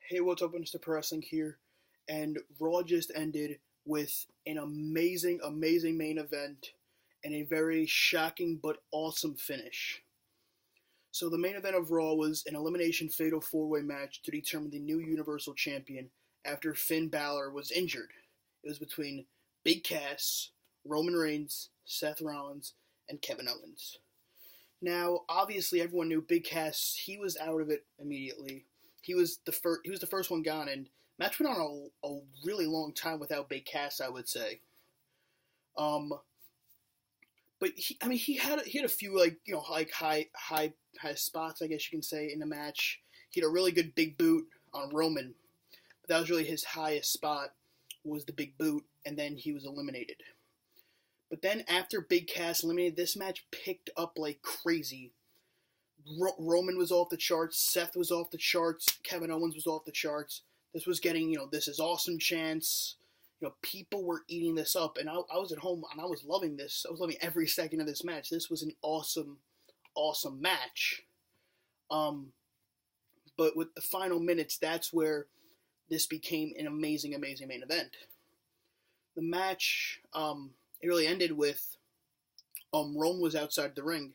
Hey, what's up, Mr. Pro Wrestling here, and Raw just ended with an amazing main event and a very shocking but awesome finish. So the main event of Raw was an elimination fatal four-way match to determine the new Universal Champion after Finn Balor was injured. It was between Big Cass, Roman Reigns, Seth Rollins, and Kevin Owens. Now, obviously, everyone knew Big Cass. He was out of it immediately. He was the first. He was the first one gone, and match went on a really long time without Big Cass, I would say. Um, but he had a few high spots, I guess you can say, in the match. He had a really good big boot on Roman, but that was really his highest spot, was the big boot, and then he was eliminated. But then after Big Cass eliminated, this match picked up like crazy. Roman was off the charts, Seth was off the charts, Kevin Owens was off the charts. This was getting, this is awesome chants. People were eating this up, and I was at home, and I was loving this. I was loving every second of this match. This was an awesome match. But with the final minutes, that's where this became an amazing main event. The match, it really ended with Roman was outside the ring,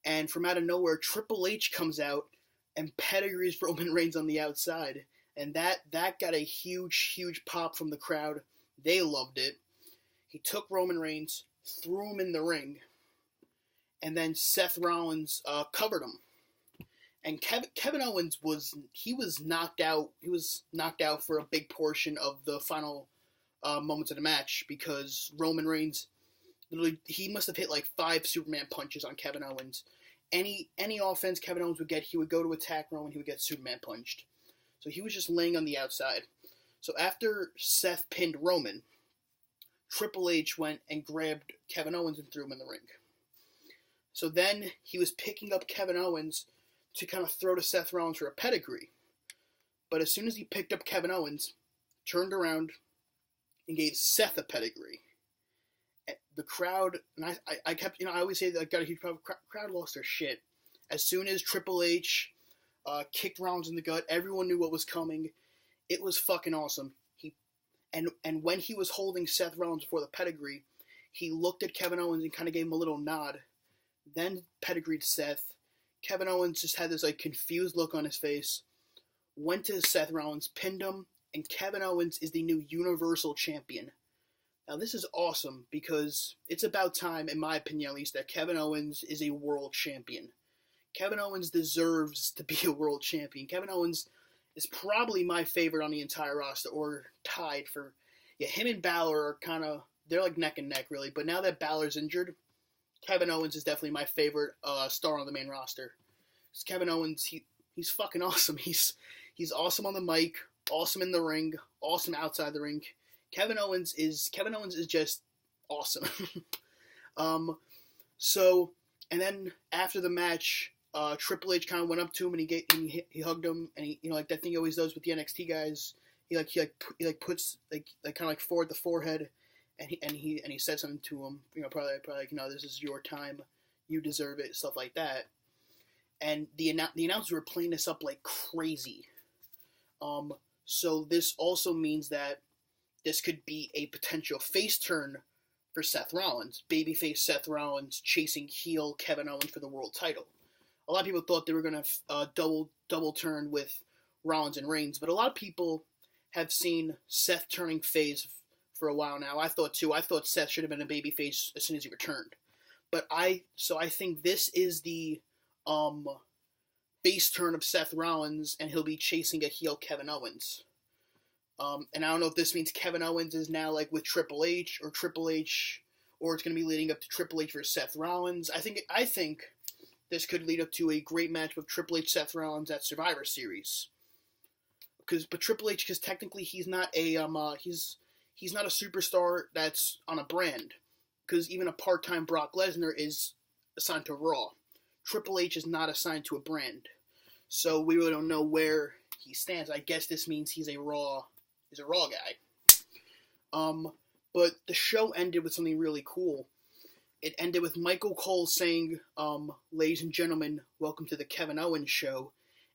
and from out of nowhere, Triple H comes out and pedigrees Roman Reigns on the outside, and that got a huge pop from the crowd. They loved it. He took Roman Reigns, threw him in the ring, and then Seth Rollins covered him. And Kevin Owens was knocked out. He was knocked out for a big portion of the final moments of the match because Roman Reigns, literally, he must have hit like 5 Superman punches on Kevin Owens. Any offense Kevin Owens would get, he would go to attack Roman, he would get Superman punched. So he was just laying on the outside. So after Seth pinned Roman, Triple H went and grabbed Kevin Owens and threw him in the ring. So then he was picking up Kevin Owens to kind of throw to Seth Rollins for a pedigree. But as soon as he picked up Kevin Owens, turned around and gave Seth a pedigree. The crowd, and I kept, I always say that I got a huge crowd. Crowd lost their shit. As soon as Triple H kicked Rollins in the gut, everyone knew what was coming. It was fucking awesome. And when he was holding Seth Rollins before the pedigree, he looked at Kevin Owens and kind of gave him a little nod. Then pedigreed Seth. Kevin Owens just had this like confused look on his face. Went to Seth Rollins, pinned him, and Kevin Owens is the new Universal Champion. Now this is awesome because it's about time, in my opinion at least, that Kevin Owens is a world champion. Kevin Owens deserves to be a world champion. Kevin Owens is probably my favorite on the entire roster, or tied for, him and Balor are kind of, they're like neck and neck really, but now that Balor's injured, Kevin Owens is definitely my favorite star on the main roster. Kevin Owens, he's fucking awesome. He's awesome on the mic, awesome in the ring, awesome outside the ring. Kevin Owens is just awesome. So, and then after the match, Triple H kind of went up to him and he hugged him, and he, like that thing he always does with the NXT guys. He puts kind of forward the forehead, and he said something to him. Probably like, this is your time, you deserve it, stuff like that. And the announcers were playing this up like crazy. So this also means that this could be a potential face turn for Seth Rollins. Babyface Seth Rollins chasing heel Kevin Owens for the world title. A lot of people thought they were going to double turn with Rollins and Reigns, but a lot of people have seen Seth turning face for a while now. I thought too. I thought Seth should have been a babyface as soon as he returned. But I think this is the face turn of Seth Rollins, and he'll be chasing a heel Kevin Owens. And I don't know if this means Kevin Owens is now like with Triple H, or it's going to be leading up to Triple H versus Seth Rollins. I think this could lead up to a great match with Triple H Seth Rollins at Survivor Series. But Triple H, because technically he's not a he's not a superstar that's on a brand. Because even a part-time Brock Lesnar is assigned to Raw. Triple H is not assigned to a brand, so we really don't know where he stands. I guess this means he's a Raw guy. But the show ended with something really cool. It ended with Michael Cole saying, "Ladies and gentlemen, welcome to the Kevin Owens show,"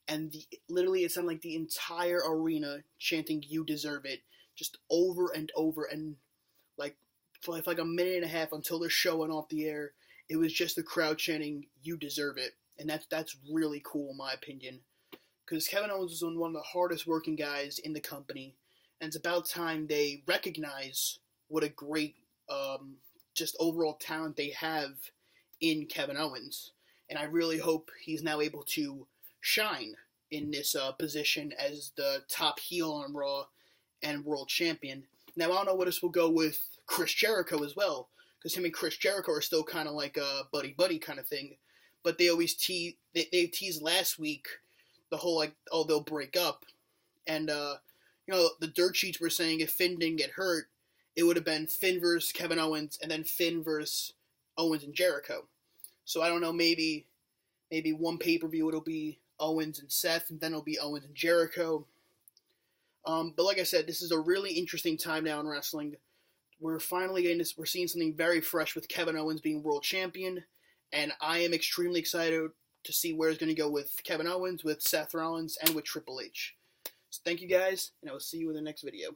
and literally it sounded like the entire arena chanting "You deserve it," just over and over, and like for like a minute and a half until they're showing off the air. It was just the crowd chanting "You deserve it," and that's really cool in my opinion, because Kevin Owens is one of the hardest working guys in the company, and it's about time they recognize what a great just overall talent they have in Kevin Owens. And I really hope he's now able to shine in this position as the top heel on Raw and world champion. Now, I don't know where this will go with Chris Jericho as well, because him and Chris Jericho are still kind of like a buddy-buddy kind of thing. But they always they teased last week the whole, like, oh, they'll break up. And, the dirt sheets were saying if Finn didn't get hurt, it would have been Finn versus Kevin Owens, and then Finn versus Owens and Jericho. So I don't know, maybe one pay-per-view it'll be Owens and Seth, and then it'll be Owens and Jericho. But like I said, this is a really interesting time now in wrestling. We're finally getting this. We're seeing something very fresh with Kevin Owens being world champion, and I am extremely excited to see where it's going to go with Kevin Owens, with Seth Rollins, and with Triple H. So thank you guys, and I will see you in the next video.